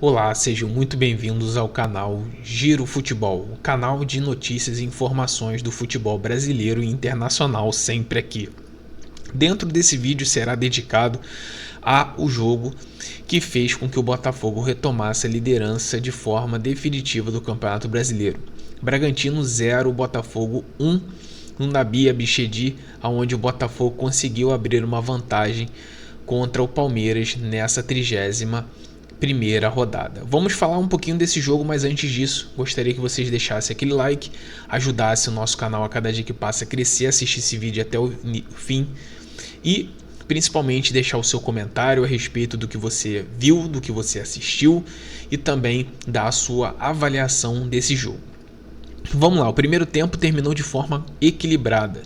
Olá, sejam muito bem-vindos ao canal Giro Futebol, o canal de notícias e informações do futebol brasileiro e internacional, sempre aqui. Dentro desse vídeo será dedicado ao jogo que fez com que o Botafogo retomasse a liderança de forma definitiva do Campeonato Brasileiro. Bragantino 0, Botafogo 1 no Nabi Abichedi, onde o Botafogo conseguiu abrir uma vantagem contra o Palmeiras nessa 30ª primeira rodada. Vamos falar um pouquinho desse jogo, mas antes disso, gostaria que vocês deixassem aquele like, ajudassem o nosso canal a cada dia que passa a crescer, assistir esse vídeo até o fim e principalmente deixar o seu comentário a respeito do que você viu, do que você assistiu e também dar a sua avaliação desse jogo. Vamos lá, o primeiro tempo terminou de forma equilibrada,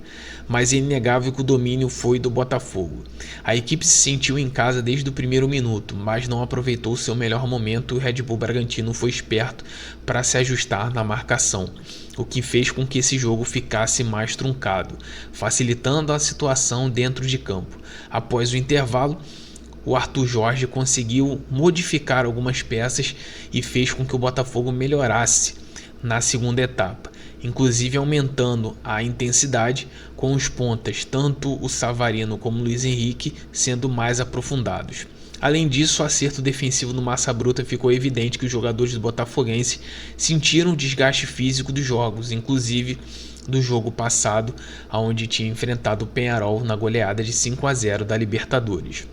mas é inegável que o domínio foi do Botafogo. A equipe se sentiu em casa desde o primeiro minuto, mas não aproveitou o seu melhor momento e o Red Bull Bragantino foi esperto para se ajustar na marcação, o que fez com que esse jogo ficasse mais truncado, facilitando a situação dentro de campo. Após o intervalo, o Arthur Jorge conseguiu modificar algumas peças e fez com que o Botafogo melhorasse na segunda etapa, inclusive aumentando a intensidade com os pontas, tanto o Savarino como o Luiz Henrique, sendo mais aprofundados. Além disso, o acerto defensivo no Massa Bruta ficou evidente que os jogadores do Botafoguense sentiram o desgaste físico dos jogos, inclusive do jogo passado, onde tinha enfrentado o Peñarol na goleada de 5-0 da Libertadores.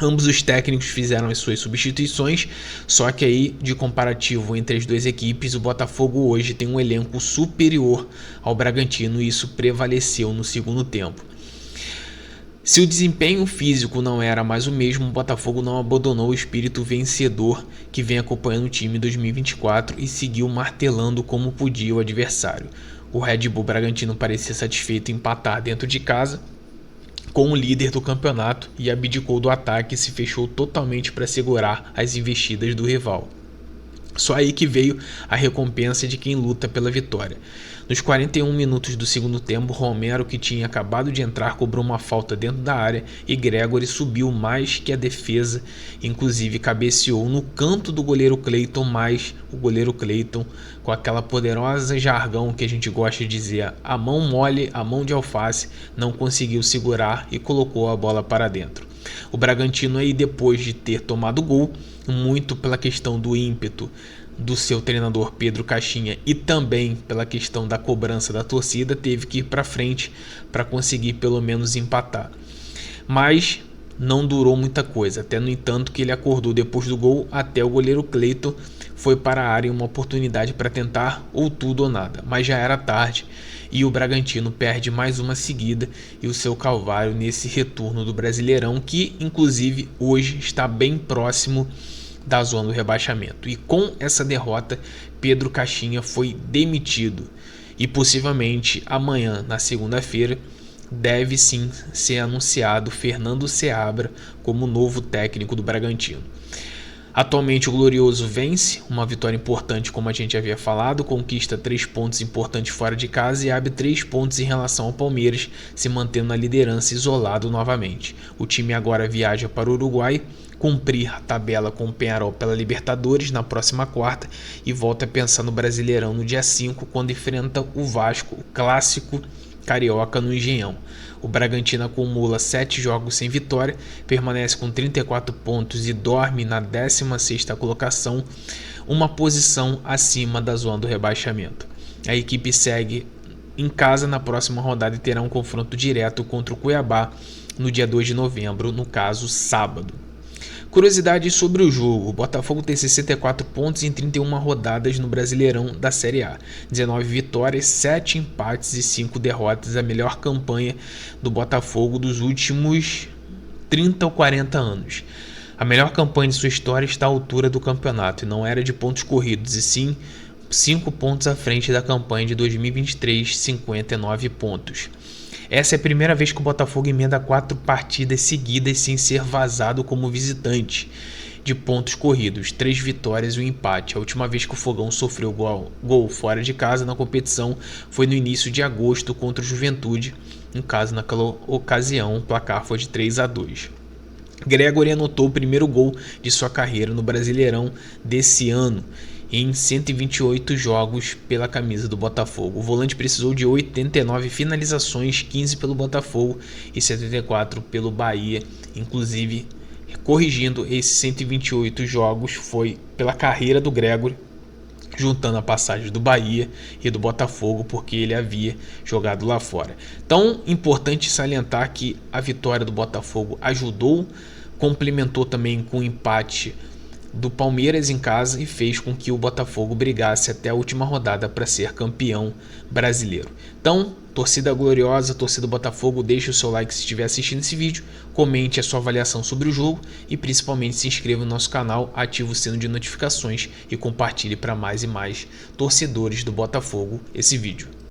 Ambos os técnicos fizeram as suas substituições, só que aí, de comparativo entre as duas equipes, o Botafogo hoje tem um elenco superior ao Bragantino e isso prevaleceu no segundo tempo. Se o desempenho físico não era mais o mesmo, o Botafogo não abandonou o espírito vencedor que vem acompanhando o time em 2024 e seguiu martelando como podia o adversário. O Red Bull Bragantino parecia satisfeito em empatar dentro de casa com o líder do campeonato e abdicou do ataque e se fechou totalmente para segurar as investidas do rival. Só aí que veio a recompensa de quem luta pela vitória. Nos 41 minutos do segundo tempo, Romero, que tinha acabado de entrar, cobrou uma falta dentro da área e Gregory subiu mais que a defesa, inclusive cabeceou no canto do goleiro Cleiton, mas o goleiro Cleiton, com aquela poderosa jargão que a gente gosta de dizer, a mão mole, a mão de alface, não conseguiu segurar e colocou a bola para dentro. O Bragantino aí, depois de ter tomado gol, muito pela questão do ímpeto do seu treinador Pedro Caixinha e também pela questão da cobrança da torcida, teve que ir para frente para conseguir pelo menos empatar. Mas não durou muita coisa, até no entanto que ele acordou depois do gol, até o goleiro Cleiton foi para a área em uma oportunidade para tentar ou tudo ou nada, mas já era tarde e o Bragantino perde mais uma seguida e o seu calvário nesse retorno do Brasileirão, que inclusive hoje está bem próximo da zona do rebaixamento. E com essa derrota, Pedro Caixinha foi demitido e possivelmente amanhã, na segunda-feira, deve sim ser anunciado Fernando Seabra como novo técnico do Bragantino. Atualmente o Glorioso vence, uma vitória importante como a gente havia falado, conquista 3 pontos importantes fora de casa e abre 3 pontos em relação ao Palmeiras, se mantendo na liderança isolado novamente. O time agora viaja para o Uruguai, cumprir a tabela com o Peñarol pela Libertadores na próxima quarta e volta a pensar no Brasileirão no dia 5, quando enfrenta o Vasco, o clássico carioca no Engenhão. O Bragantino acumula 7 jogos sem vitória, permanece com 34 pontos e dorme na 16ª colocação, uma posição acima da zona do rebaixamento. A equipe segue em casa na próxima rodada e terá um confronto direto contra o Cuiabá no dia 2 de novembro, no caso sábado. Curiosidades sobre o jogo: o Botafogo tem 64 pontos em 31 rodadas no Brasileirão da Série A, 19 vitórias, 7 empates e 5 derrotas, a melhor campanha do Botafogo dos últimos 30 ou 40 anos. A melhor campanha de sua história está à altura do campeonato e não era de pontos corridos, e sim 5 pontos à frente da campanha de 2023, 59 pontos. Essa é a primeira vez que o Botafogo emenda 4 partidas seguidas sem ser vazado como visitante de pontos corridos, 3 vitórias e um empate. A última vez que o Fogão sofreu gol fora de casa na competição foi no início de agosto contra o Juventude. No caso, naquela ocasião, o placar foi de 3-2. Gregory anotou o primeiro gol de sua carreira no Brasileirão desse ano, em 128 jogos pela camisa do Botafogo. O volante precisou de 89 finalizações, 15 pelo Botafogo e 74 pelo Bahia. Inclusive, corrigindo, esses 128 jogos foi pela carreira do Gregory, juntando a passagem do Bahia e do Botafogo, porque ele havia jogado lá fora. Então, importante salientar que a vitória do Botafogo ajudou, complementou também com o empate do Palmeiras em casa e fez com que o Botafogo brigasse até a última rodada para ser campeão brasileiro. Então, torcida gloriosa, torcida do Botafogo, deixe o seu like se estiver assistindo esse vídeo, comente a sua avaliação sobre o jogo e principalmente se inscreva no nosso canal, ative o sino de notificações e compartilhe para mais e mais torcedores do Botafogo esse vídeo.